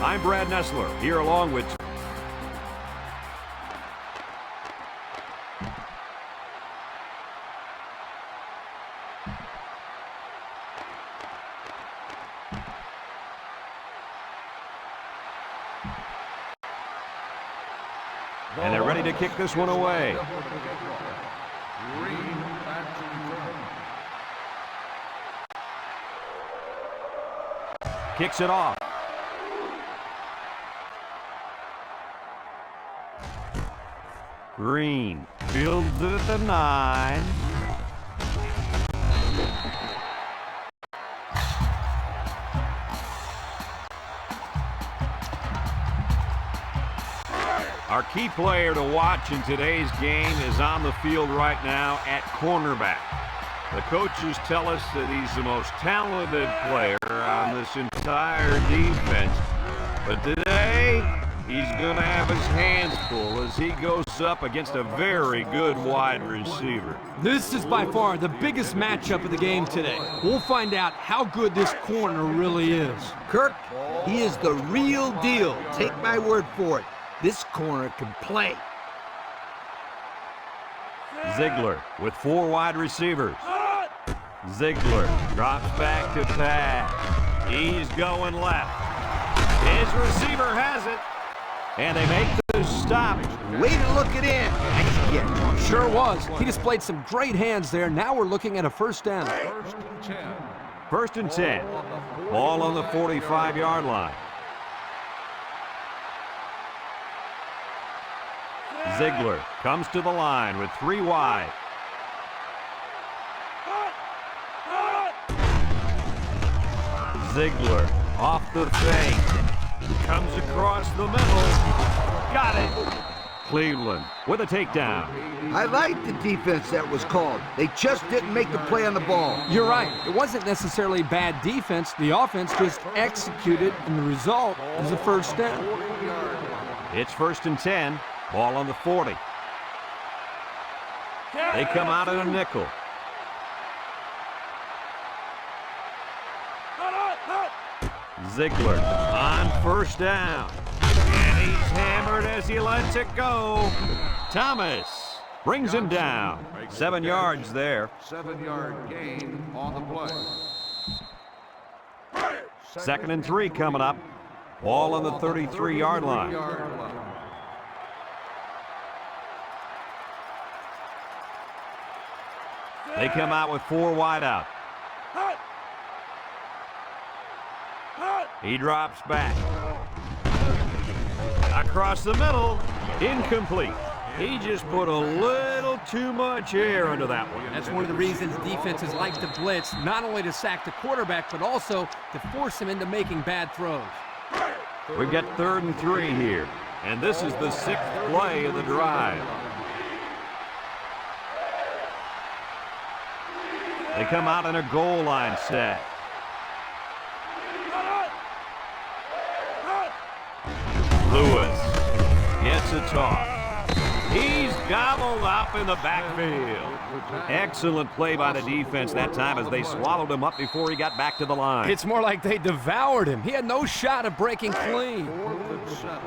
I'm Brad Nessler, here along with and they're ready to kick this one away. Kicks it off. Green fields it at the 9. Our key player to watch in today's game is on the field right now at cornerback. The coaches tell us that he's the most talented player on this entire defense. But today, he's going to have his hands full as he goes up against a very good wide receiver. This is by far the biggest matchup of the game today. We'll find out how good this corner really is. Kirk, he is the real deal. Take my word for it. This corner can play. Ziegler with 4 wide receivers. Ziegler drops back to pass. He's going left. His receiver has it. And they make the stop. Way to look it in. Nice catch. Sure was. He displayed some great hands there. Now we're looking at a first down. First and 10. Ball on the 45-yard line. Ziegler comes to the line with 3 wide. Ziegler off the fake. Comes across the middle. Got it. Cleveland with a takedown. I like the defense that was called. They just didn't make the play on the ball. You're right. It wasn't necessarily bad defense. The offense just executed, and the result is a first down. It's first and 10. Ball on the 40. They come out in a nickel. Ziegler on first down. And he's hammered as he lets it go. Thomas brings him down. 7 yards there. 7-yard gain on the play. Second and 3 coming up. Ball on the 33-yard line. They come out with 4 wide out. He drops back. Across the middle, incomplete. He just put a little too much air into that one. That's one of the reasons defenses like to blitz, not only to sack the quarterback, but also to force him into making bad throws. We've got 3rd and 3 here, and this is the 6th play of the drive. They come out in a goal line set. Lewis gets a toss. He's gobbled up in the backfield. Excellent play by the defense that time as they swallowed him up before he got back to the line. It's more like they devoured him. He had no shot of breaking clean. 4th and 7.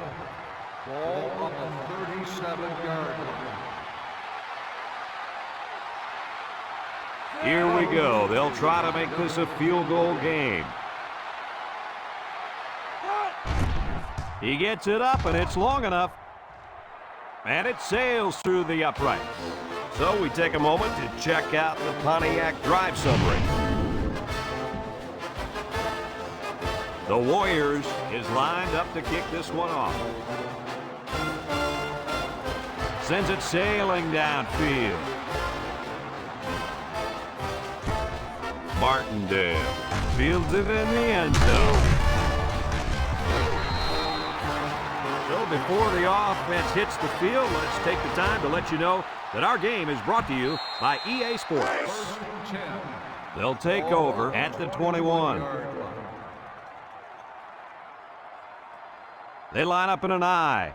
Ball on the 37-yard line. Here we go. They'll try to make this a field goal game. He gets it up, and it's long enough. And it sails through the uprights. So we take a moment to check out the Pontiac drive summary. The Warriors is lined up to kick this one off. Sends it sailing downfield. Martindale fields it in the end zone. So before the offense hits the field, let's take the time to let you know that our game is brought to you by EA Sports. They'll take over at the 21. They line up in an I.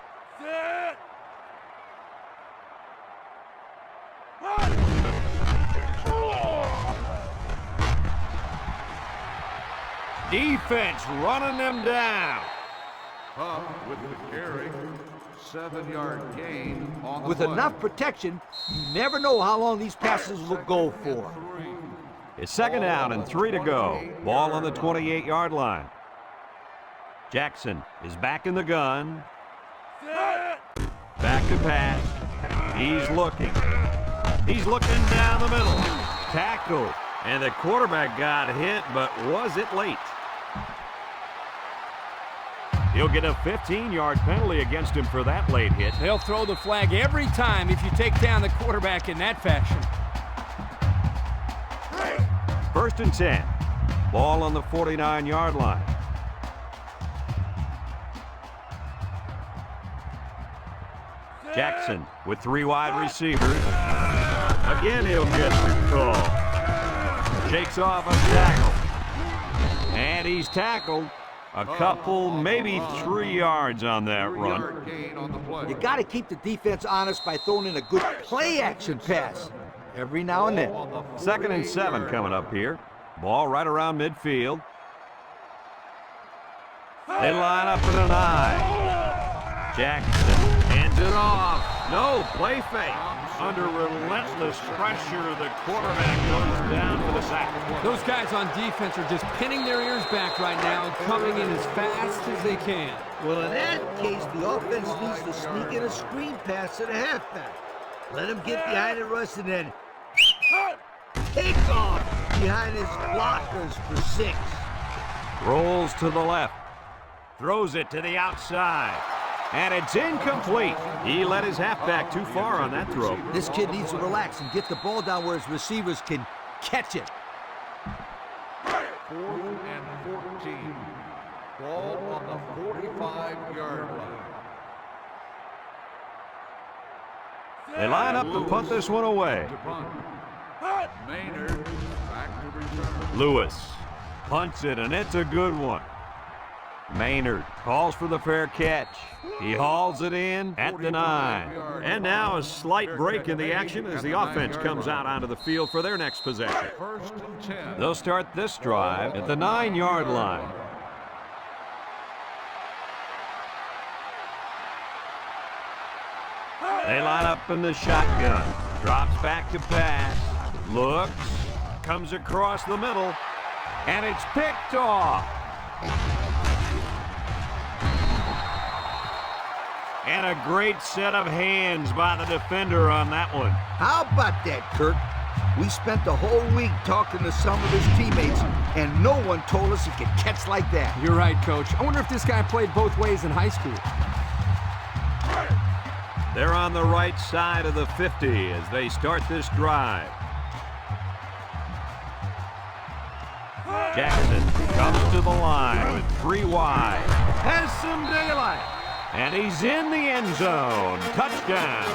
Defense running them down. Huff with the carry. 7-yard gain on the With play. enough protection, you never know how long these passes will go for. It's second down and 3 to go. Ball on the 28-yard line. Jackson is back in the gun. Back to pass. He's looking. He's looking down the middle. Tackle. And the quarterback got hit, but was it late? He'll get a 15-yard penalty against him for that late hit. They'll throw the flag every time if you take down the quarterback in that fashion. First and 10. Ball on the 49-yard line. Jackson with 3 wide receivers. Again, he'll get the call. Shakes off a tackle. And he's tackled. A couple, maybe 3 yards on that run. 3-yard gain on the play. You got to keep the defense honest by throwing in a good play-action pass every now and then. Ball on the Second and 7 48-yard coming up here. Ball right around midfield. They line up in an eye. Jackson hands it off. No, play fake. Under relentless pressure, the quarterback goes down for the sack. Those guys on defense are just pinning their ears back right now and coming in as fast as they can. Well, in that case, the offense needs to sneak in a screen pass at a halfback. Let him get behind the rush and then take off behind his blockers for 6. Rolls to the left. Throws it to the outside. And it's incomplete. He let his halfback too far on that throw. This kid needs to relax and get the ball down where his receivers can catch it. 4th and 14. Ball on the 45-yard line. They line up to punt this one away. To punt. Maynard back to return. Lewis punts it, and it's a good one. Maynard calls for the fair catch. He hauls it in at the 9. And now a slight break in the action as the offense comes out onto the field for their next possession. 1st and 10. They'll start this drive at the 9-yard line. They line up in the shotgun. Drops back to pass. Looks. Comes across the middle. And it's picked off. And a great set of hands by the defender on that one. How about that, Kirk? We spent the whole week talking to some of his teammates, and no one told us he could catch like that. You're right, Coach. I wonder if this guy played both ways in high school. They're on the right side of the 50 as they start this drive. Jackson comes to the line with 3 wide. Has some daylight. And he's in the end zone. Touchdown.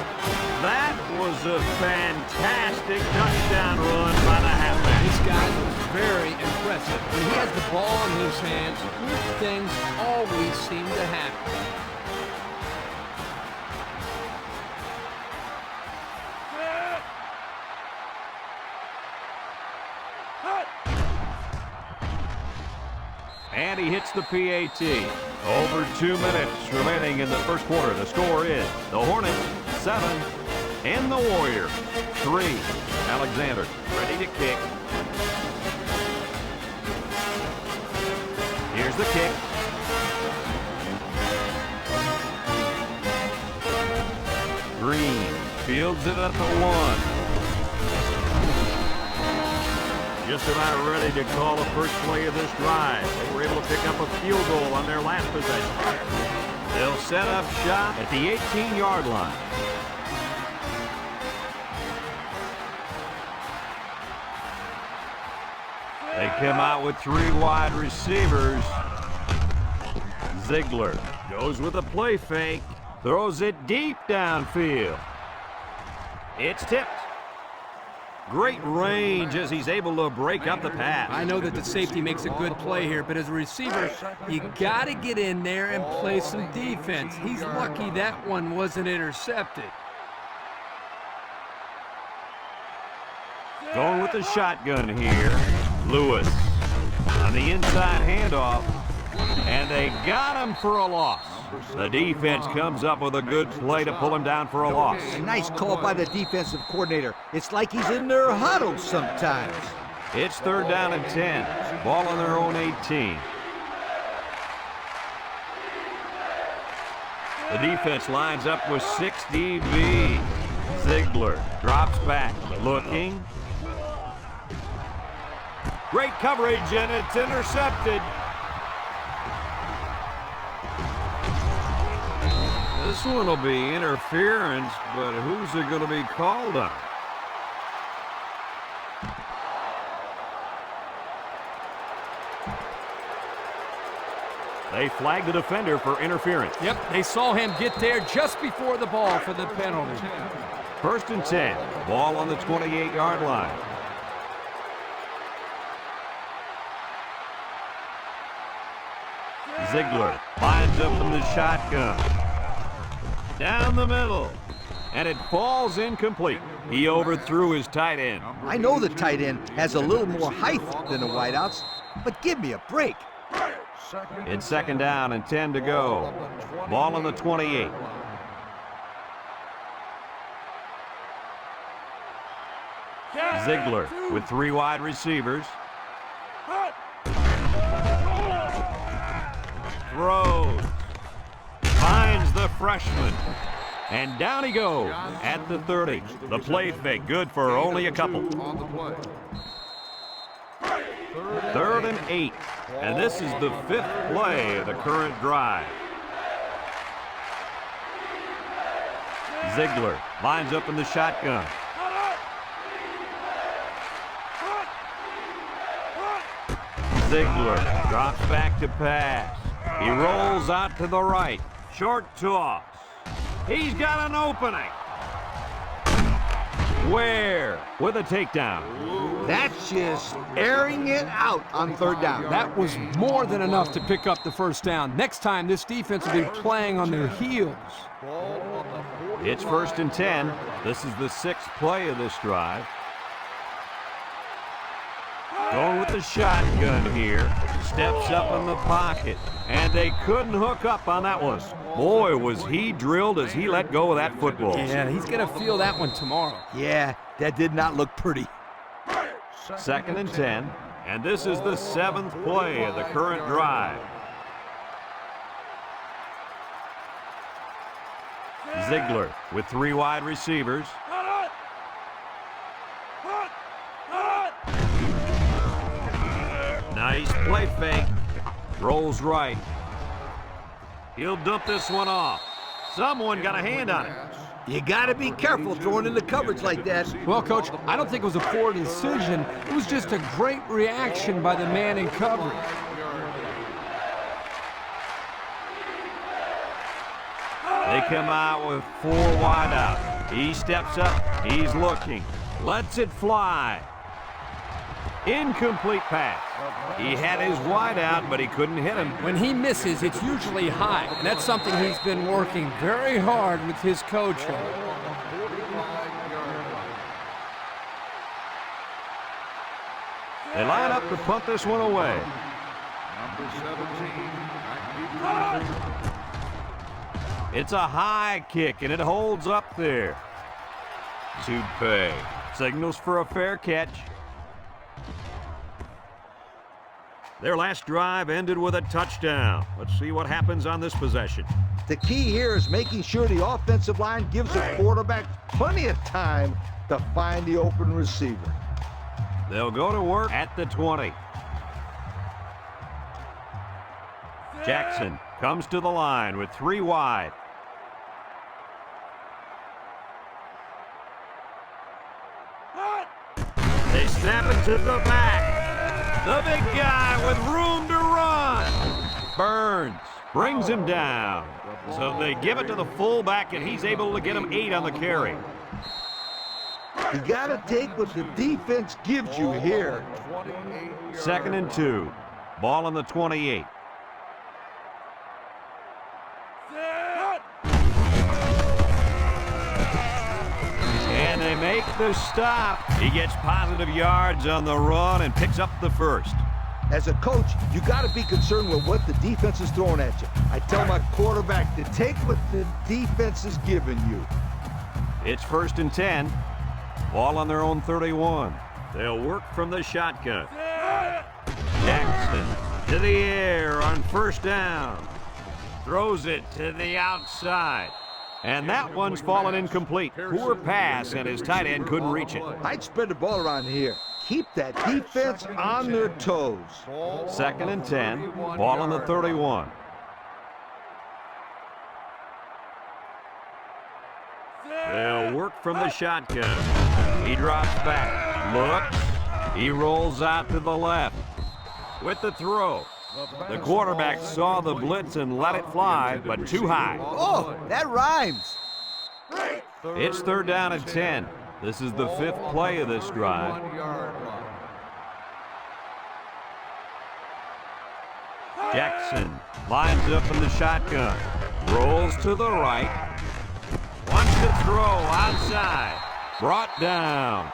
That was a fantastic touchdown run by the halfback. This guy was very impressive. When he has the ball in his hands, good things always seem to happen. And he hits the PAT. Over 2 minutes remaining in the first quarter. The score is the Hornets 7 and the Warriors 3. Alexander ready to kick. Here's the kick. Green fields it at the 1. Just about ready to call the first play of this drive. They were able to pick up a field goal on their last possession. They'll set up shop at the 18-yard line. They come out with 3 wide receivers. Ziegler goes with a play fake. Throws it deep downfield. It's tipped. Great range as he's able to break up the pass. I know that the safety makes a good play here, but as a receiver, you got to get in there and play some defense. He's lucky that one wasn't intercepted. Going with the shotgun here. Lewis on the inside handoff. And they got him for a loss. The defense comes up with a good play to pull him down for a loss. A nice call by the defensive coordinator. It's like he's in their huddle sometimes. It's 3rd down and 10. Ball on their own 18. The defense lines up with 6 DBs. Ziegler drops back, looking. Great coverage, and it's intercepted. This one will be interference, but who's it going to be called on? They flag the defender for interference. Yep, they saw him get there just before the ball for the penalty. 1st and 10. Ball on the 28-yard line. Ziegler lines up from the shotgun. Down the middle. And it falls incomplete. He overthrew his tight end. I know the tight end has a little more height than the wideouts, but give me a break. It's 2nd down and 10 to go. Ball on the 28. Ziegler with 3 wide receivers. Throws. Finds the freshman. And down he goes at the 30. The play fake good for only a couple. 3rd and 8. And this is the 5th play of the current drive. Ziegler lines up in the shotgun. Ziegler drops back to pass. He rolls out to the right. Short toss. He's got an opening. Ware with a takedown. That's just airing it out on 3rd down. That was more than enough to pick up the 1st down. Next time, this defense will be playing on their heels. It's 1st and 10. This is the 6th play of this drive. Going with the shotgun here. Steps up in the pocket. And they couldn't hook up on that one. Boy, was he drilled as he let go of that football. Yeah, he's going to feel that one tomorrow. Yeah, that did not look pretty. 2nd and 10. And this is the 7th play of the current drive. Ziegler with 3 wide receivers. Nice play fake. Rolls right. He'll dump this one off. Someone got a hand on it. You got to be careful throwing in the coverage like that. Well, Coach, I don't think it was a poor decision. It was just a great reaction by the man in coverage. They come out with 4 wide out. He steps up. He's looking. Lets it fly. Incomplete pass. He had his wide out, but he couldn't hit him. When he misses, it's usually high, and that's something he's been working very hard with his coach on. They line up to punt this one away. It's a high kick, and it holds up there. Toupee signals for a fair catch. Their last drive ended with a touchdown. Let's see what happens on this possession. The key here is making sure the offensive line gives the quarterback plenty of time to find the open receiver. They'll go to work at the 20. Jackson comes to the line with 3 wide. They snap it to the back. The big guy with room to run. Burns brings him down. So they give it to the fullback, and he's able to get him 8 on the carry. You got to take what the defense gives you here. 2nd and 2. Ball on the 28. And they make the stop. He gets positive yards on the run and picks up the 1st. As a coach, you got to be concerned with what the defense is throwing at you. I tell my quarterback to take what the defense is giving you. It's 1st and 10. Ball on their own 31. They'll work from the shotgun. Jackson to the air on 1st down. Throws it to the outside. And that one's fallen incomplete. Poor pass, and his tight end couldn't reach it. I'd spread the ball around here. Keep that defense on their toes. 2nd and 10. Ball on the 31. They'll work from the shotgun. He drops back. Looks. He rolls out to the left. With the throw. The quarterback saw the blitz and let it fly, but too high. Oh, that rhymes. It's 3rd down and 10. This is the 5th play of this drive. Jackson lines up in the shotgun. Rolls to the right. Wants to throw outside. Brought down.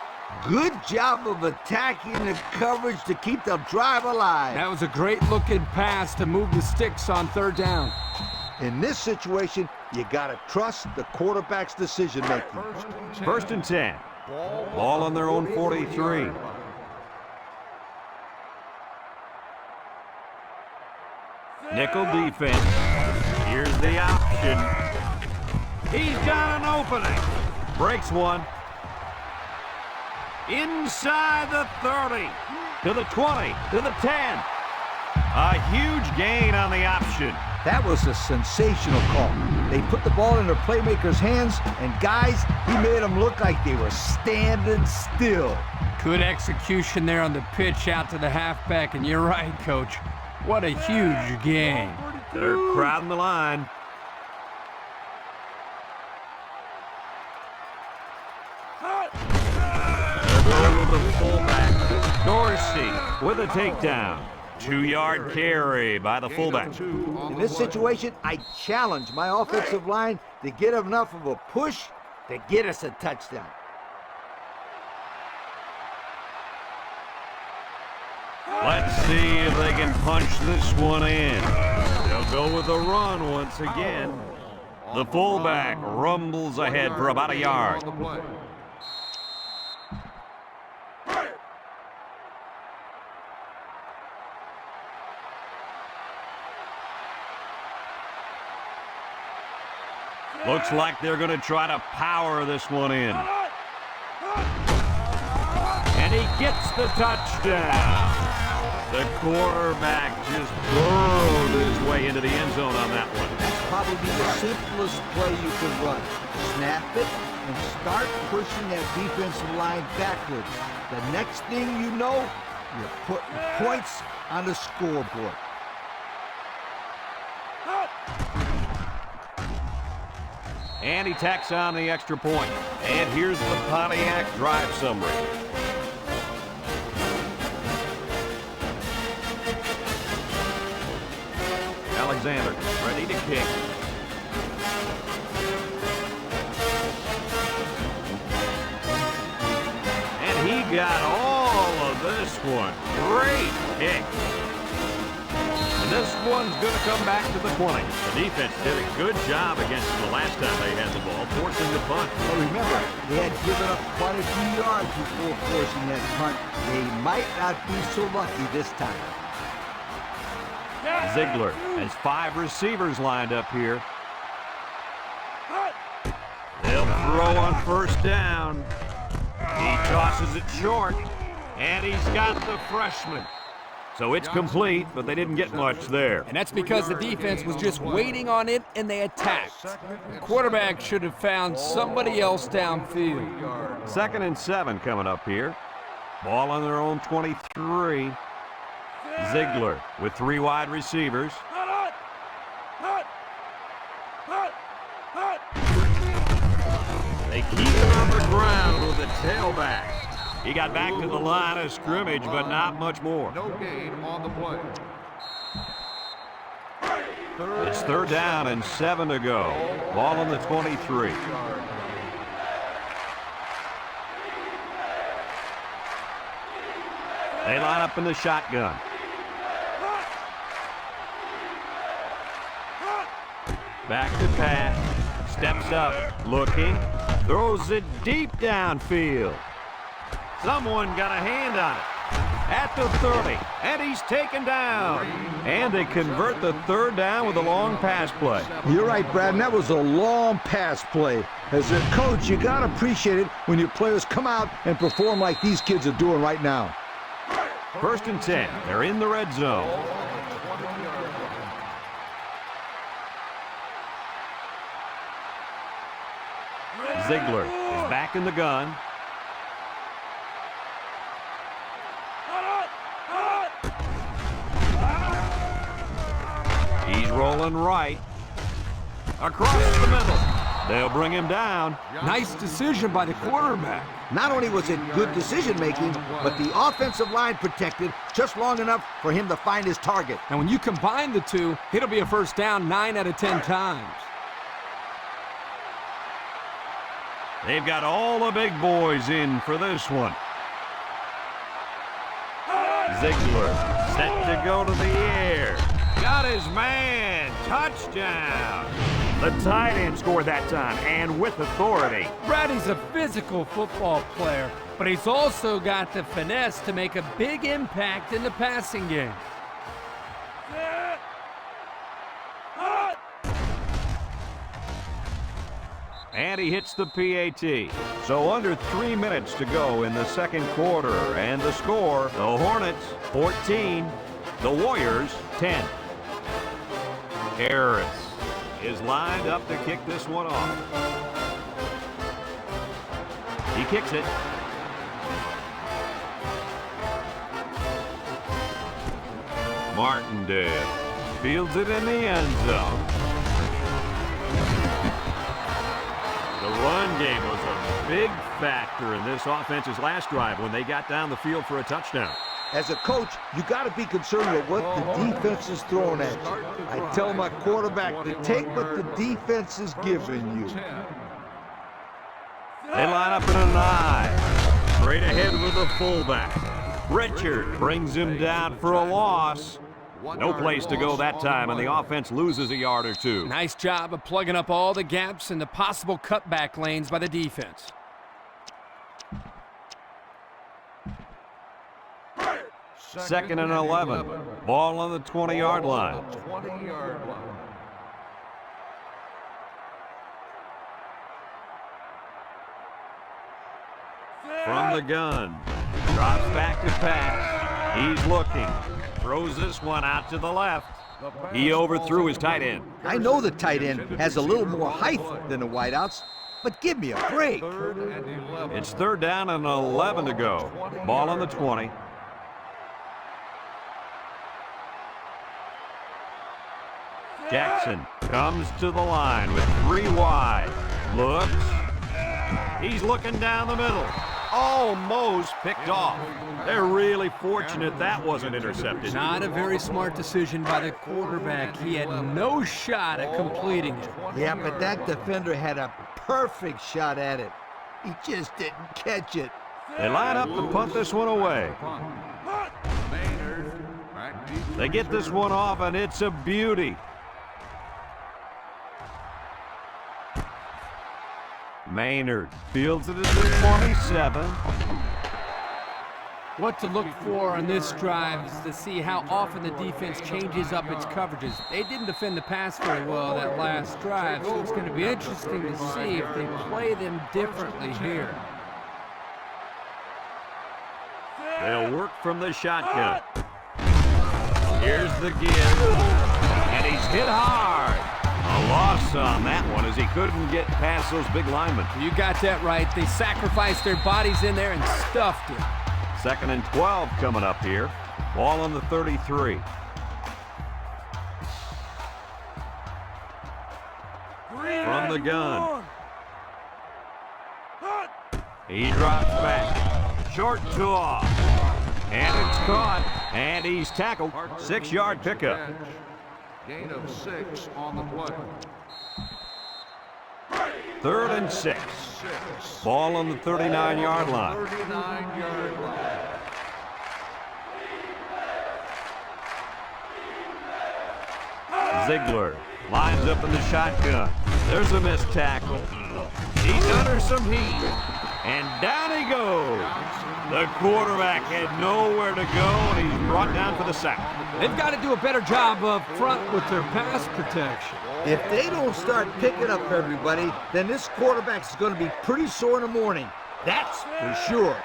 Good job of attacking the coverage to keep the drive alive. That was a great-looking pass to move the sticks on 3rd down. In this situation, you got to trust the quarterback's decision-making. 1st and 10. Ball on their own 43. Nickel defense. Here's the option. He's got an opening. Breaks one. Inside the 30. To the 20. To the 10. A huge gain on the option. That was a sensational call. They put the ball in their playmaker's hands, and guys, he made them look like they were standing still. Good execution there on the pitch out to the halfback, and you're right, Coach. What a huge gain. They're crowding the line. The fullback, Dorsey, with a takedown. 2-yard carry by the fullback. In this situation, I challenge my offensive line to get enough of a push to get us a touchdown. Let's see if they can punch this one in. They'll go with a run once again. The fullback rumbles ahead for about a yard. Looks like they're going to try to power this one in. And he gets the touchdown. The quarterback just burrowed his way into the end zone on that one. That's probably the simplest play you can run. Snap it and start pushing that defensive line backwards. The next thing you know, you're putting points on the scoreboard. And he tacks on the extra point. And here's the Pontiac drive summary. Alexander ready to kick. And he got all of this one. Great kick. And this one's going to come back to the 20. The defense did a good job against them the last time they had the ball, forcing the punt. Well, remember, they had given up quite a few yards before forcing that punt. They might not be so lucky this time. Ziegler has 5 receivers lined up here. They'll throw on 1st down. He tosses it short, and he's got the freshman. So it's complete, but they didn't get much there. And that's because the defense was just waiting on it, and they attacked. The quarterback should have found somebody else downfield. 2nd and 7 coming up here. Ball on their own 23. Ziegler with 3 wide receivers. They keep it on the ground with the tailback. He got back to the line of scrimmage, but not much more. No gain on the play. It's 3rd down and 7 to go. Ball on the 23. They line up in the shotgun. Back to pass. Steps up. Looking. Throws it deep downfield. Someone got a hand on it. At the 30. And he's taken down. And they convert the third down with a long pass play. You're right, Brad, and that was a long pass play. As a coach, you got to appreciate it when your players come out and perform like these kids are doing right now. 1st and 10. They're in the red zone. Ziegler is back in the gun. He's rolling right. Across the middle. They'll bring him down. Nice decision by the quarterback. Not only was it good decision-making, but the offensive line protected just long enough for him to find his target. And when you combine the two, it'll be a first down 9 out of 10 times. They've got all the big boys in for this one. Ziegler set to go to the air. Got his man. Touchdown. The tight end scored that time, and with authority. Brady's a physical football player, but he's also got the finesse to make a big impact in the passing game. And he hits the PAT. So under 3 minutes to go in the second quarter. And the score, the Hornets 14, the Warriors 10. Harris is lined up to kick this one off. He kicks it. Martindale fields it in the end zone. The run game was a big factor in this offense's last drive when they got down the field for a touchdown. As a coach, you got to be concerned with what the defense is throwing at you. I tell my quarterback to take what the defense is giving you. They line up in an I. Straight ahead with the fullback. Richard brings him down for a loss. No place to go that time, and the offense loses a yard or two. Nice job of plugging up all the gaps and the possible cutback lanes by the defense. Second and 11. Ball on the 20-yard line. From the gun. Drops back to pass. He's looking. Throws this one out to the left. He overthrew his tight end. I know the tight end has a little more height than the wideouts, but give me a break. It's 3rd down and 11 to go. Ball on the 20. Jackson comes to the line with 3 wide. Looks. He's looking down the middle. Almost picked off. They're really fortunate that wasn't intercepted. Not a very smart decision by the quarterback. He had no shot at completing it. Yeah, but that defender had a perfect shot at it. He just didn't catch it. They line up to punt this one away. They get this one off, and it's a beauty. Maynard fields it at the 27. What to look for on this drive is to see how often the defense changes up its coverages. They didn't defend the pass very well that last drive, so it's going to be interesting to see if they play them differently here. They'll work from the shotgun. Here's the give, and he's hit hard. A loss on that one as he couldn't get past those big linemen. You got that right. They sacrificed their bodies in there and stuffed it. 2nd and 12 coming up here. Ball on the 33. From the gun. He drops back. Short toss. And it's caught. And he's tackled. 6-yard pickup. Gain of 6 on the play. 3rd and 6. Ball on the 39-yard line. 39-yard line. Ziegler Lines up in the shotgun. There's a missed tackle. He's under some heat. And down he goes. The quarterback had nowhere to go, and he's brought down for the sack. They've got to do a better job up front with their pass protection. If they don't start picking up everybody, then this quarterback's going to be pretty sore in the morning. That's for sure.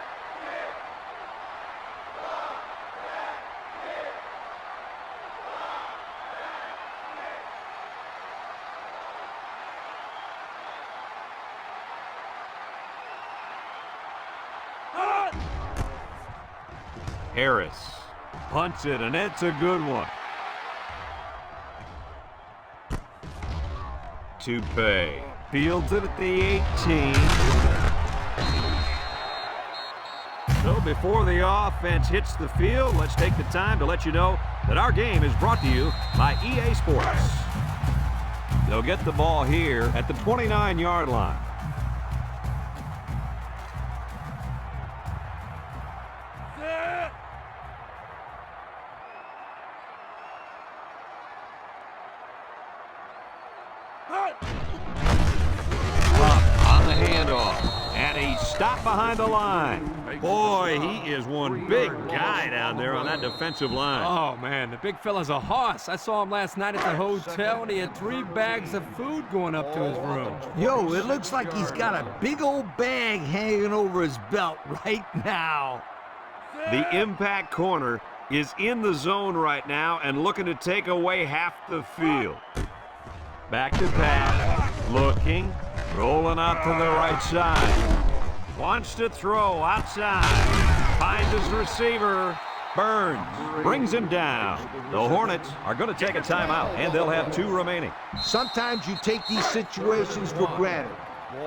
Harris punts it, and it's a good one. Toupee fields it at the 18. So before the offense hits the field, let's take the time to let you know that our game is brought to you by EA Sports. They'll get the ball here at the 29-yard line. On the handoff, and he's stopped behind the line. Boy, he is one big guy down there on that defensive line. Oh, man, the big fella's a hoss. I saw him last night at the hotel, and he had 3 bags of food going up to his room. Yo, it looks like he's got a big old bag hanging over his belt right now. The impact corner is in the zone right now and looking to take away half the field. Back to pass, looking, rolling out to the right side. Wants to throw outside. Finds his receiver. Burns brings him down. The Hornets are going to take a timeout, and they'll have 2 remaining. Sometimes you take these situations for granted.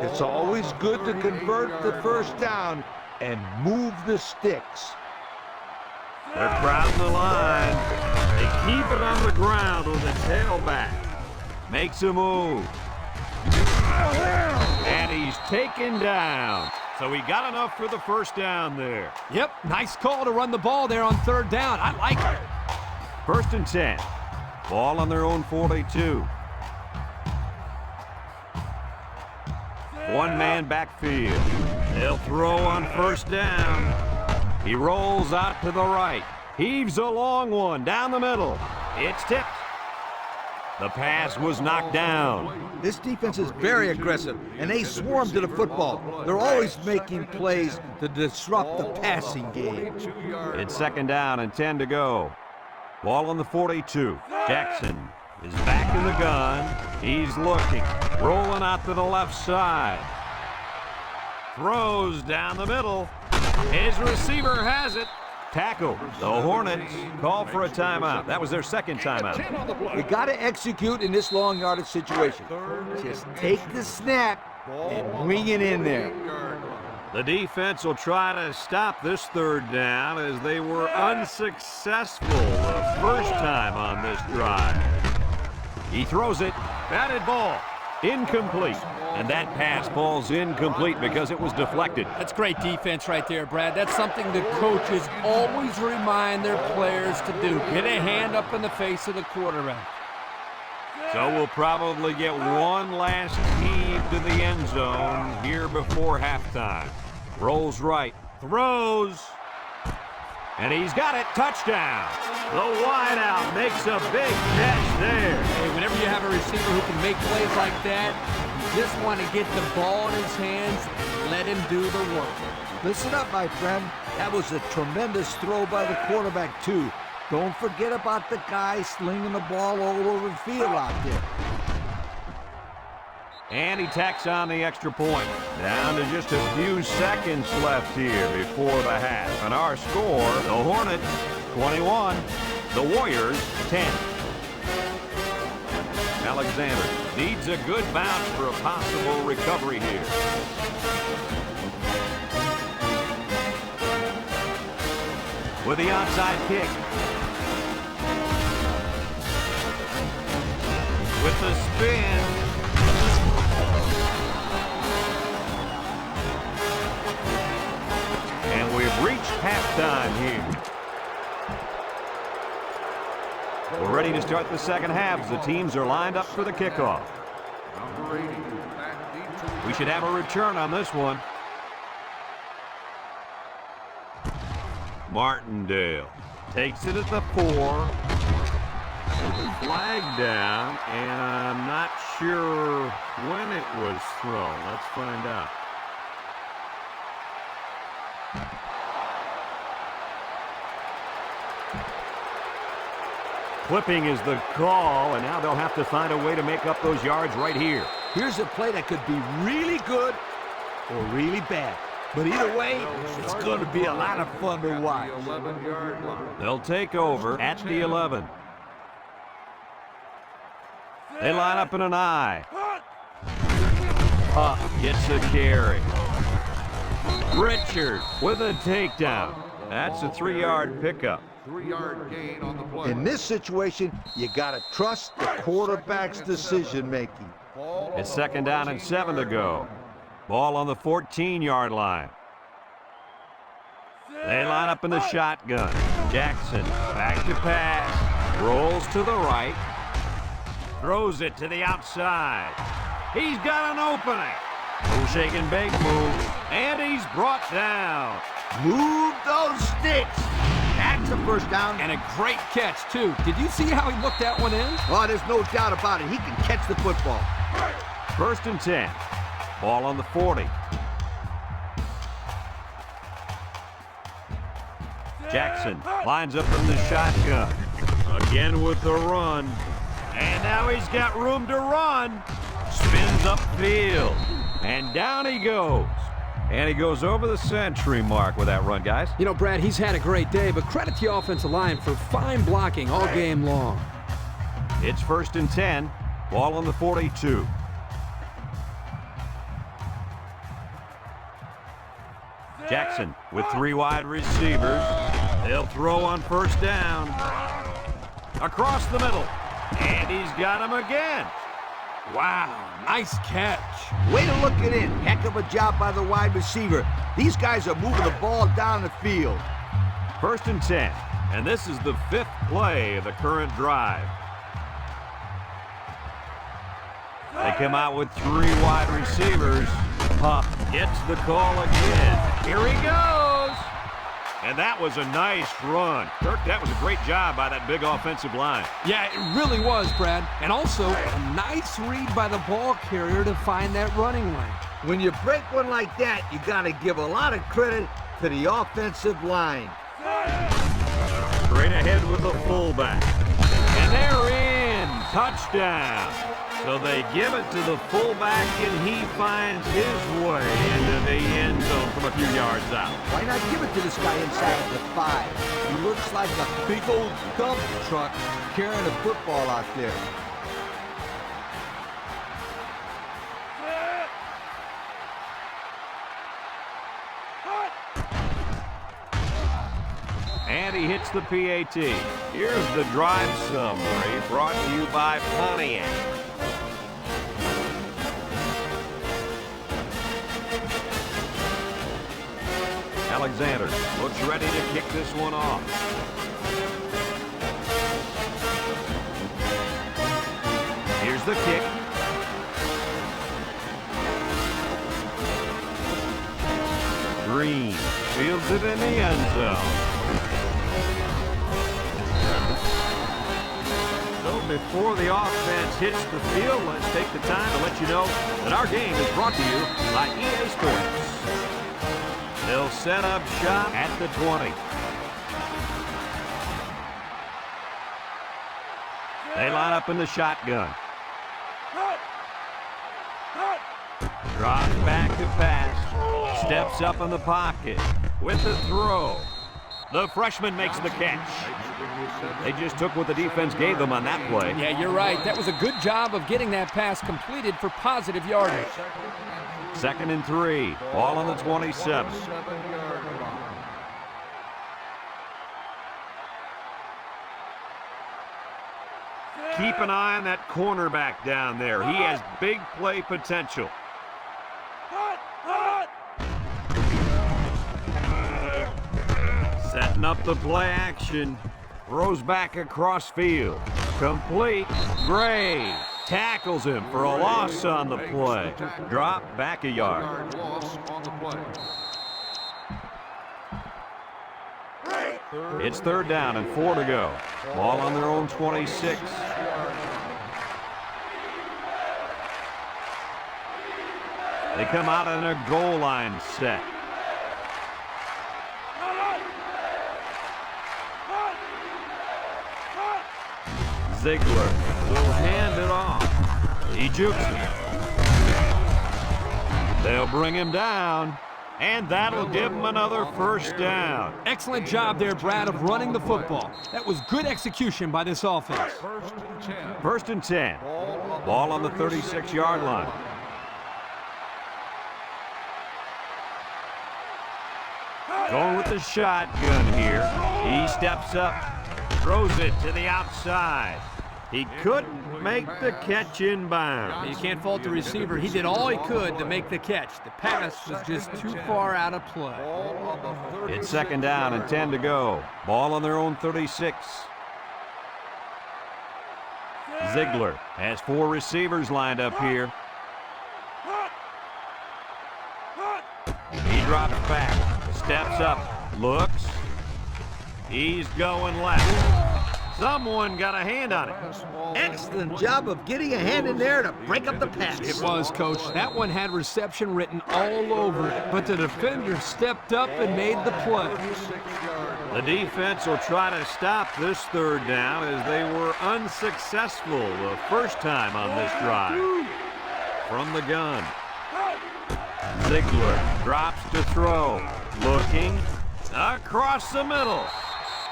It's always good to convert the first down and move the sticks. They're crowding the line. They keep it on the ground with the tailback. Makes a move. And he's taken down. So he got enough for the first down there. Yep, nice call to run the ball there on 3rd down. I like it. 1st and 10. Ball on their own 42. One-man backfield. They'll throw on 1st down. He rolls out to the right. Heaves a long one down the middle. It's tipped. The pass was knocked down. This defense is very aggressive, and they swarm to the football. They're always making plays to disrupt the passing game. It's 2nd down and 10 to go. Ball on the 42. Jackson is back in the gun. He's looking. Rolling out to the left side. Throws down the middle. His receiver has it. Tackle. The Hornets call for a timeout. That was their 2nd timeout. You got to execute in this long yardage situation. Just take the snap and wing it in there. The defense will try to stop this 3rd down as they were unsuccessful the first time on this drive. He throws it. Batted ball. Incomplete. And that pass falls incomplete because it was deflected. That's great defense right there, Brad. That's something the coaches always remind their players to do. Get a hand up in the face of the quarterback. So we'll probably get one last heave to the end zone here before halftime. Rolls right. Throws. And he's got it. Touchdown. The wideout makes a big catch there. Hey, whenever you have a receiver who can make plays like that, you just want to get the ball in his hands and let him do the work. Listen up, my friend. That was a tremendous throw by the quarterback, too. Don't forget about the guy slinging the ball all over the field out there. And he tacks on the extra point. Down to just a few seconds left here before the half. And our score, the Hornets 21, the Warriors 10. Alexander needs a good bounce for a possible recovery here. With the onside kick. With the spin. And we've reached halftime here. We're ready to start the second half as the teams are lined up for the kickoff. Number 80, back We should have a return on this one. Martindale takes it at the 4. Flag down, and I'm not sure when it was thrown. Let's find out. Clipping is the call, and now they'll have to find a way to make up those yards right here. Here's a play that could be really good or really bad. But either way, it's going to be a lot of fun to watch. 11-yard line. They'll take over at the 11. They line up in an I. Huck gets a carry. Richard with a takedown. That's a 3-yard pickup. 3-yard gain on the play. In this situation, you got to trust the quarterback's decision-making. Ball on It's the 2nd down and 7 to 14-yard go. line. Ball on the 14-yard line. They line up in the shotgun. Jackson back to pass. Rolls to the right. Throws it to the outside. He's got an opening. No shake and bake move. And he's brought down. Move those sticks. That's a first down. And a great catch, too. Did you see how he looked that one in? Oh, there's no doubt about it. He can catch the football. 1st and 10. Ball on the 40. Jackson lines up in the shotgun. Again with the run. And now he's got room to run. Spins upfield. And down he goes. And he goes over the century mark with that run, guys. You know, Brad, he's had a great day, but credit the offensive line for fine blocking all game long. It's 1st and 10. Ball on the 42. Jackson with 3 wide receivers. They'll throw on 1st down. Across the middle. And he's got him again. Wow, nice catch. Way to look it in. Heck of a job by the wide receiver. These guys are moving the ball down the field. 1st and 10. And this is the 5th play of the current drive. They come out with 3 wide receivers. Huck gets the call again. Here he goes. And that was a nice run. Kirk, that was a great job by that big offensive line. Yeah, it really was, Brad. And also, a nice read by the ball carrier to find that running lane. When you break one like that, you got to give a lot of credit to the offensive line. Straight ahead with the fullback. And they're in. Touchdown. So they give it to the fullback, and he finds his way into the end zone from a few yards out. Why not give it to this guy inside of the 5? He looks like a big old dump truck carrying a football out there. And he hits the PAT. Here's the drive summary brought to you by Pontiac. Alexander looks ready to kick this one off. Here's the kick. Green fields it in the end zone. So before the offense hits the field, let's take the time to let you know that our game is brought to you by EA Sports. They'll set up shop at the 20. They line up in the shotgun. Drops back to pass. Steps up in the pocket with the throw. The freshman makes the catch. They just took what the defense gave them on that play. Yeah, you're right. That was a good job of getting that pass completed for positive yardage. 2nd and 3. Ball on the 27. 7-yard line. Keep an eye on that cornerback down there. He has big play potential. Setting up the play action. Throws back across field. Complete. Gray tackles him for a loss on the play. Drop back a yard. Loss on the play. It's third down and 4 to go. Ball on their own 26. They come out in a goal line set. Ziegler will hand it off. He jukes it. They'll bring him down, and that'll give him another first down. Excellent job there, Brad, of running the football. That was good execution by this offense. First and 10. Ball on the 36-yard line. Going with the shotgun here. He steps up, throws it to the outside. He couldn't make the catch inbounds. You can't fault the receiver. He did all he could to make the catch. The pass was just too far out of play. It's second down and 10 to go. Ball on their own 36. Ziegler has 4 receivers lined up here. He drops back, steps up, looks. He's going left. Someone got a hand on it. Excellent job of getting a hand in there to break up the pass. It was, Coach. That one had reception written all over it, but the defender stepped up and made the play. The defense will try to stop this third down as they were unsuccessful the first time on this drive. From the gun. Ziegler drops to throw. Looking across the middle.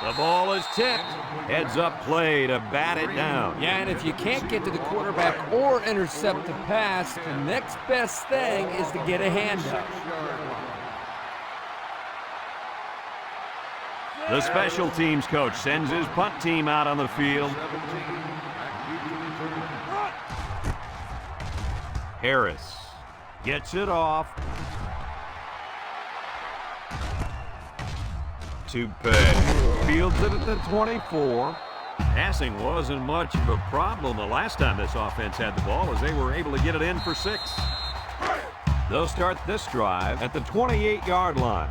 The ball is tipped. Heads up play to bat it down. Yeah, and if you can't get to the quarterback or intercept the pass, the next best thing is to get a hand up. The special teams coach sends his punt team out on the field. Harris gets it off. To pay. Fields it at the 24. Passing wasn't much of a problem the last time this offense had the ball as they were able to get it in for 6. They'll start this drive at the 28-yard line.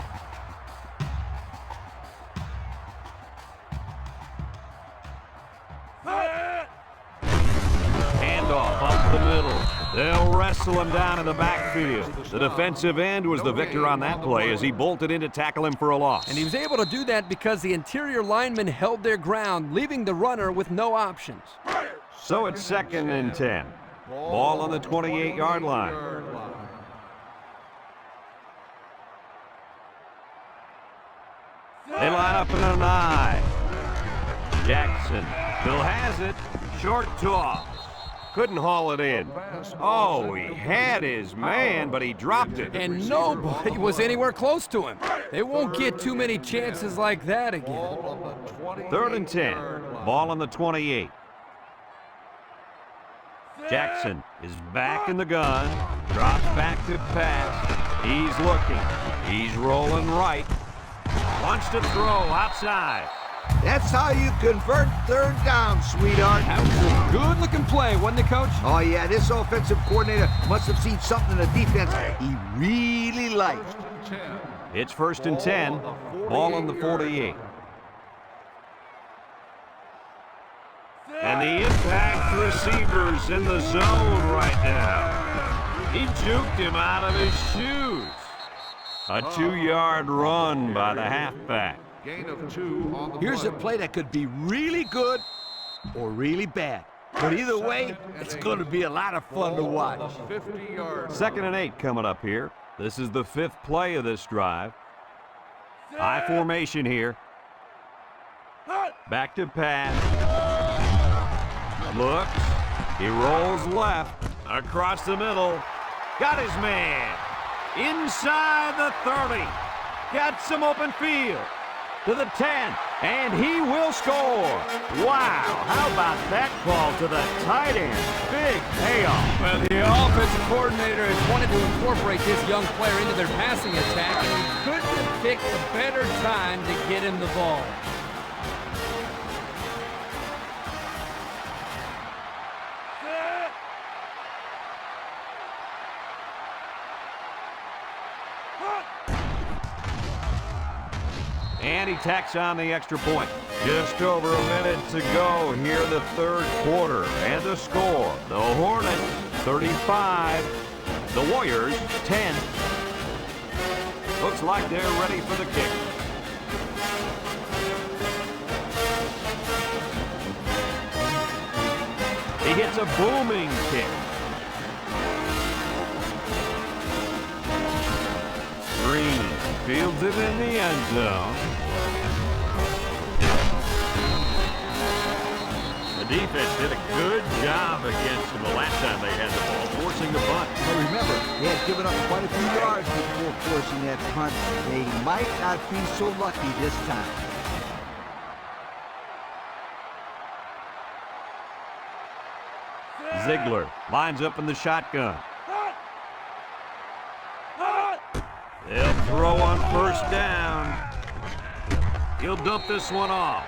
Handoff up the middle. They'll wrestle him down in the backfield. The defensive end was the victor on that play as he bolted in to tackle him for a loss. And he was able to do that because the interior linemen held their ground, leaving the runner with no options. So it's second and 10. Ball on the 28-yard line. They line up in an I. Jackson still has it. Short toss. Couldn't haul it in. Oh, he had his man, but he dropped it. And nobody was anywhere close to him. They won't get too many chances like that again. Third and 10. Ball on the 28. Jackson is back in the gun. Drops back to pass. He's looking. He's rolling right. Wants to throw outside. That's how you convert third down, sweetheart. That was a good-looking play, wasn't it, Coach? Oh, yeah, this offensive coordinator must have seen something in the defense he really liked. It's first and 10. Ball on the 48. And the impact receivers in the zone right now. He juked him out of his shoes. A 2-yard run by the halfback. Gain of 2 on the Here's play. a play that could be really good or really bad. But either way, it's going to be a lot of fun to watch. 50-yard. Second and 8 coming up here. This is the 5th play of this drive. High formation here. Back to pass. Looks. He rolls left. Across the middle. Got his man. Inside the 30. Got some open field. To the 10. And he will score. Wow. How about that call to the tight end? Big payoff. Well, the offensive coordinator has wanted to incorporate this young player into their passing attack, and he couldn't have picked a better time to get him the ball. he tacks on the extra point. Just over a minute to go here in the third quarter. And the score, the Hornets 35, the Warriors 10. Looks like they're ready for the kick. He hits a booming kick. Green fields it in the end zone. The defense did a good job against them the last time they had the ball, forcing the punt. But remember, they had given up quite a few yards before forcing that punt. They might not be so lucky this time. Ziegler lines up in the shotgun. They'll throw on first down. He'll dump this one off.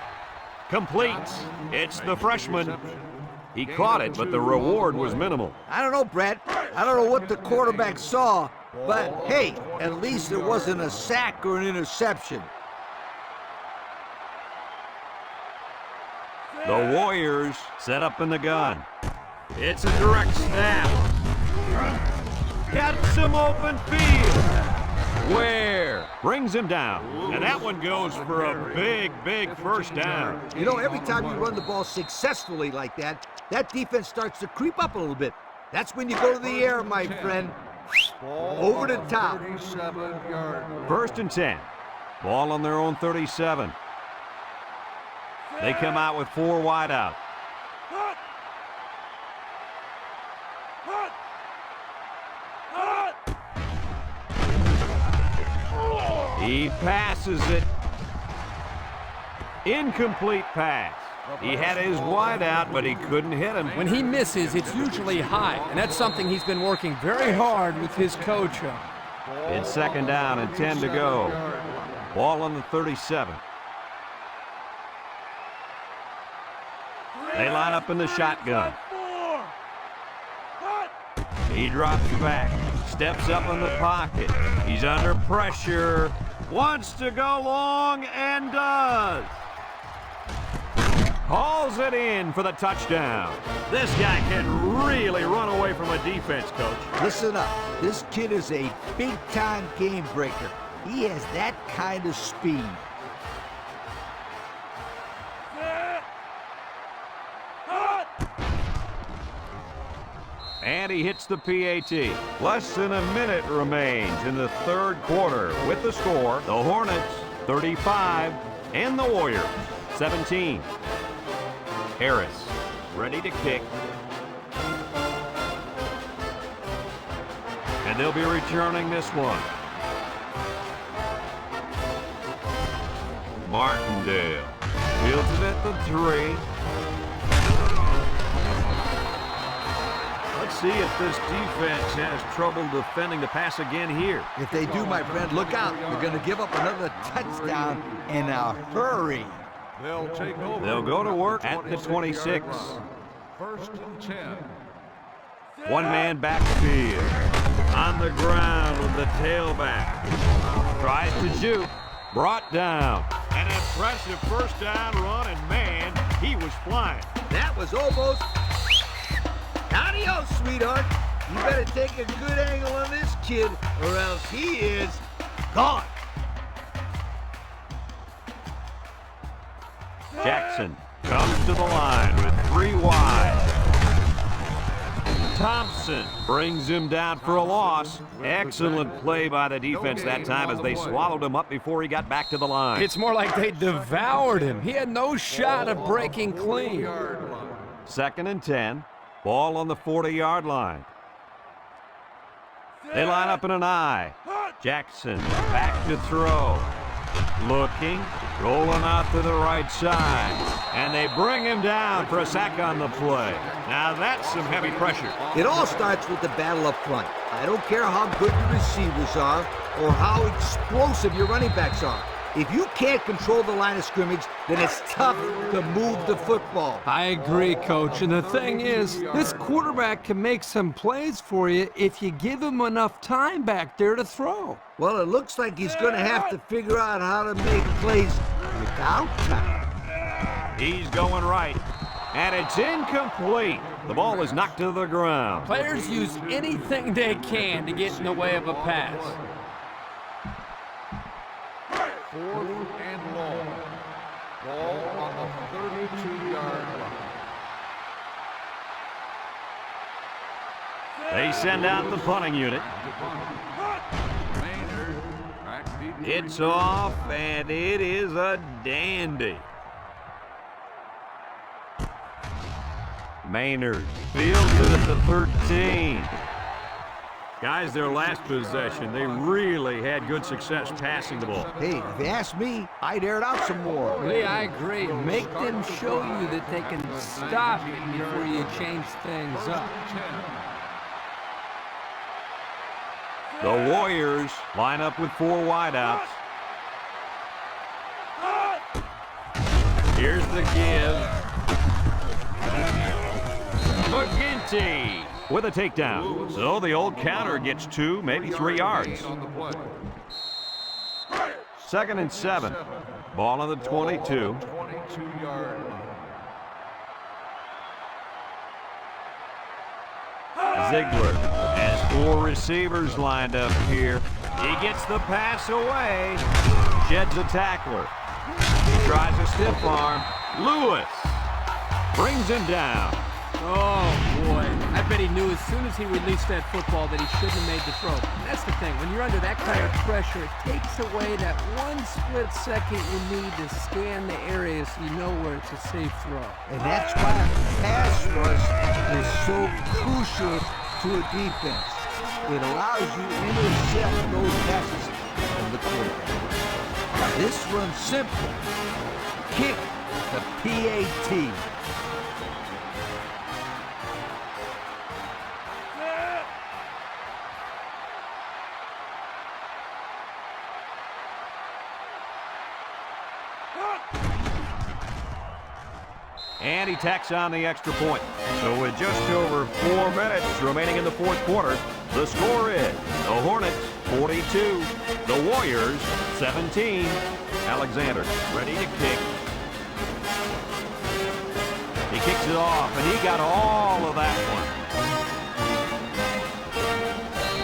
Completes. It's the freshman. He caught it, but the reward was minimal. I don't know, Brett. I don't know what the quarterback saw, but hey, at least it wasn't a sack or an interception. The Warriors set up in the gun. It's a direct snap. Got some open field. Ware brings him down. And that one goes for a big, big first down. You know, every time you run the ball successfully like that, that defense starts to creep up a little bit. That's when you go to the air, my friend. Over the top. 37-yard. First and 10. Ball on their own 37. They come out with 4 wide out. He passes it. Incomplete pass. He had his wide out, but he couldn't hit him. When he misses, it's usually high, and that's something he's been working very hard with his coach on. It's second down and 10 to go. Ball on the 37. They line up in the shotgun. He drops back, steps up in the pocket. He's under pressure, wants to go long, and does. Hauls it in for the touchdown. This guy can really run away from a defense, Coach. Listen up. This kid is a big-time game breaker. He has that kind of speed. And he hits the PAT. Less than a minute remains in the third quarter with the score, the Hornets 35 and the Warriors 17. Harris ready to kick. And they'll be returning this one. Martindale fields it at the 3. Let's see if this defense has trouble defending the pass again here. If they do, my friend, look out. They're going to give up another touchdown in a hurry. They'll take over. They'll go to work at the 26. First and 10. One man backfield. On the ground with the tailback. Tries to shoot. Brought down. An impressive first down run, and man, he was flying. That was almost... Adios, sweetheart. You better take a good angle on this kid, or else he is gone. Jackson comes to the line with 3 wide. Thompson brings him down for a loss. Excellent play by the defense that time as they swallowed him up before he got back to the line. It's more like they devoured him. He had no shot of breaking clean. Second and 10. Ball on the 40-yard line. They line up in an I. Jackson back to throw. Looking, rolling out to the right side. And they bring him down for a sack on the play. Now that's some heavy pressure. It all starts with the battle up front. I don't care how good your receivers are or how explosive your running backs are. If you can't control the line of scrimmage, then it's tough to move the football. I agree, Coach. And the thing is, this quarterback can make some plays for you if you give him enough time back there to throw. Well, it looks like he's going to have to figure out how to make plays without time. He's going right, and it's incomplete. The ball is knocked to the ground. Players use anything they can to get in the way of a pass. 4th and long. Ball on the 32-yard line. They send out the punting unit. It's off, and it is a dandy. Maynard fields it at the 13. Guys, their last possession, they really had good success passing the ball. Hey, if you ask me, I'd air it out some more. Lee, I agree. Make them show you that they can stop it before you change things up. The Warriors line up with 4 wideouts. Here's the give. McGinty with a takedown. So the old counter gets 2, maybe 3 yards. 2nd and 7. Ball on the 22. 22-yard line. Ziegler has 4 receivers lined up here. He gets the pass away. Sheds a tackler. He tries a stiff arm. Lewis brings him down. Oh, boy. I bet he knew as soon as he released that football that he shouldn't have made the throw. That's the thing. When you're under that kind of pressure, it takes away that 1 split second you need to scan the area so you know where it's a safe throw. And that's why the pass rush is so crucial to a defense. It allows you to intercept those passes from the quarterback. Now this runs simple. Kick the PAT. And he tacks on the extra point. So with just over 4 minutes remaining in the 4th quarter, the score is the Hornets 42, the Warriors 17. Alexander ready to kick. He kicks it off, and he got all of that one.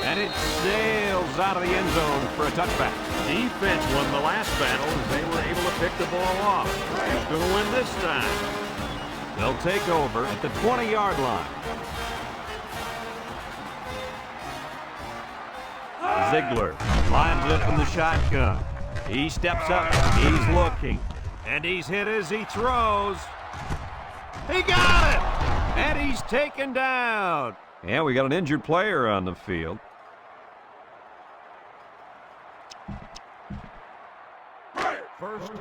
And it sails out of the end zone for a touchback. Defense won the last battle as they were able to pick the ball off. Who's going to win this time? They'll take over at the 20-yard line. Ziegler lines up in the shotgun. He steps up, he's looking, and he's hit as he throws. He got it! And he's taken down. And we got an injured player on the field.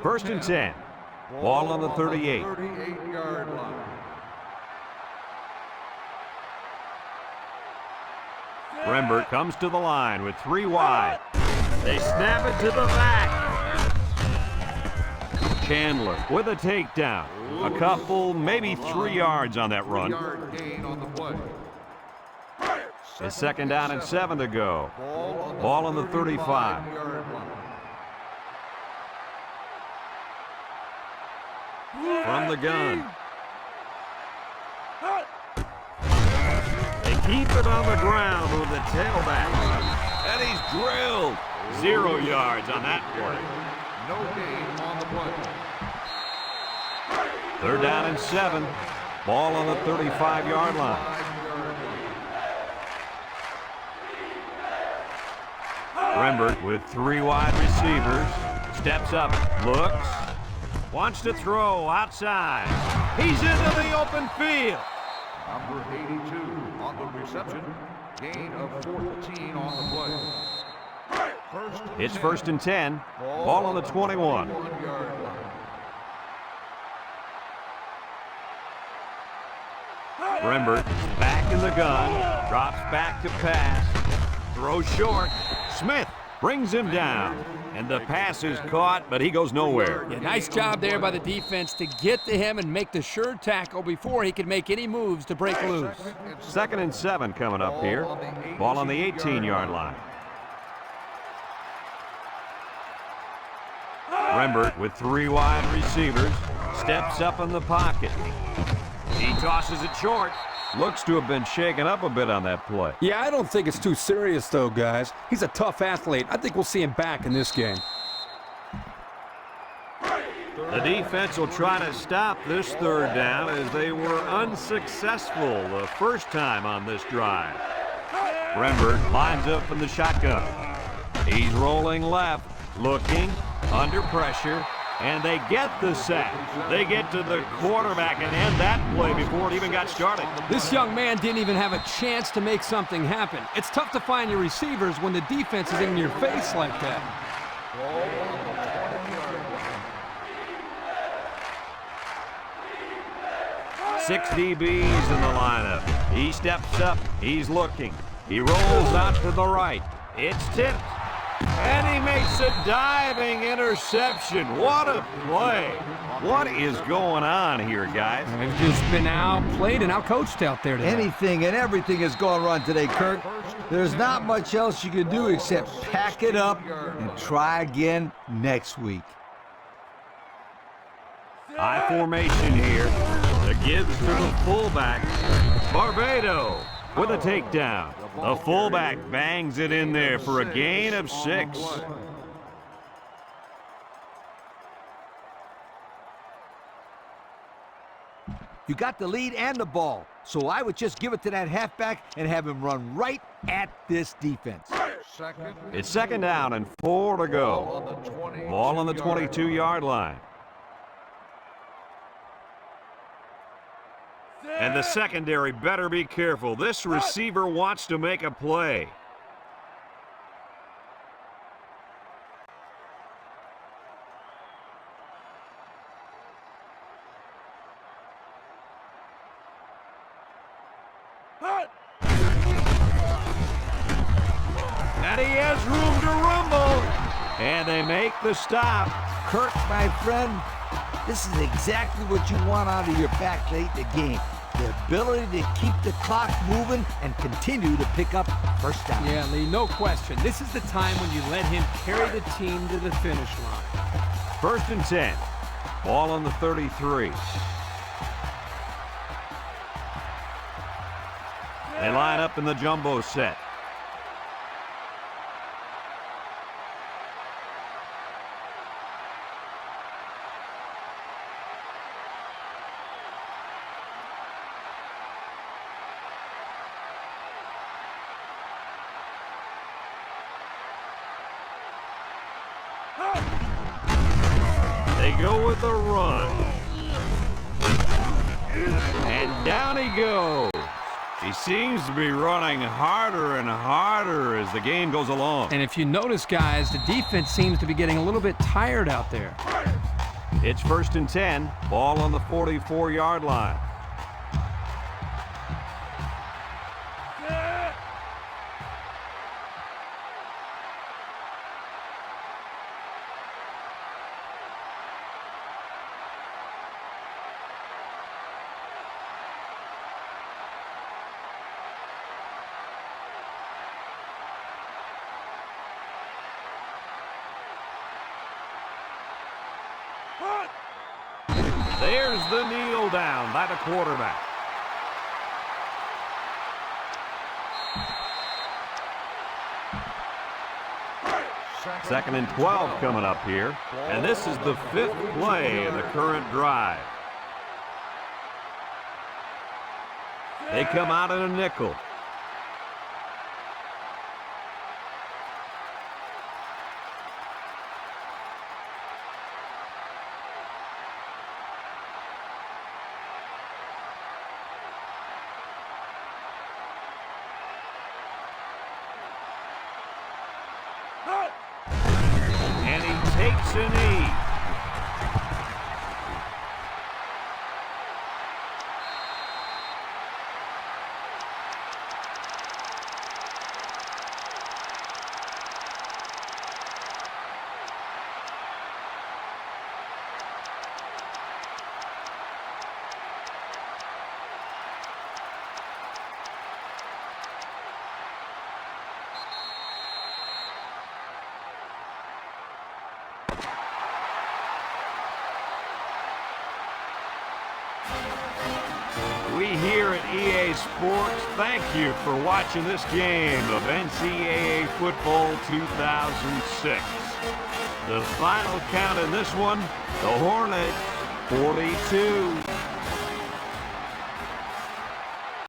First and 10. Ball on the 38. 38-yard line. Rembert comes to the line with 3 wide. They snap it to the back. Chandler with a takedown. A couple, maybe 3 yards on that run. 3-yard gain on the play. It's 2nd down and 7 to go. Ball on the 35. 35-yard line. From the gun. They keep it on the ground with the tailback. And he's drilled. 0 yards on that play. No gain on the play. 3rd down and 7. Ball on the 35-yard line. Rembert with 3 wide receivers. Steps up, looks. Wants to throw outside. He's into the open field. Number 82 on the reception. Gain of 14 on the play. It's 1st and 10. Ball on the 21. 1-yard line. Rembert back in the gun. Drops back to pass. Throws short. Smith brings him down. And the pass is caught, but he goes nowhere. Yeah, nice job there by the defense to get to him and make the sure tackle before he could make any moves to break loose. 2nd and 7 coming up here. Ball on the 18-yard line. Rembert with 3 wide receivers. Steps up in the pocket. He tosses it short. Looks to have been shaken up a bit on that play. Yeah, I don't think it's too serious, though, guys. He's a tough athlete. I think we'll see him back in this game. The defense will try to stop this third down as they were unsuccessful the first time on this drive. Rembert lines up in the shotgun. He's rolling left, looking, under pressure, and they get the sack. They get to the quarterback and end that play before it even got started. This young man didn't even have a chance to make something happen. It's tough to find your receivers when the defense is in your face like that. 6 DBs in the lineup. He steps up. He's looking. He rolls out to the right. It's tipped. And he makes a diving interception. What a play. What is going on here, guys? They've just been outplayed and outcoached out there today. Anything and everything has gone wrong today, Kirk. There's not much else you can do except pack it up and try again next week. High formation here. The gives to the fullback. Barbado with a takedown. The fullback bangs it in there for a gain of 6. You got the lead and the ball, so I would just give it to that halfback and have him run right at this defense. It's second down and 4 to go. Ball on the 22-yard line. And the secondary better be careful. This receiver wants to make a play. And he has room to rumble. And they make the stop. Kirk, my friend, this is exactly what you want out of your back late in the game. The ability to keep the clock moving and continue to pick up first down. Yeah, Lee, no question. This is the time when you let him carry the team to the finish line. First and 10. Ball on the 33. They line up in the jumbo set. They go with a run. And down he goes. He seems to be running harder and harder as the game goes along. And if you notice, guys, the defense seems to be getting a little bit tired out there. It's first and 10. Ball on the 44-yard line. There's the kneel down by the quarterback. Second and 12 coming up here. And this is the 5th play of the current drive. They come out in a nickel. And he takes a knee. we here at EA Sports thank you for watching this game of NCAA Football 2006. The final count in this one, the Hornets 42.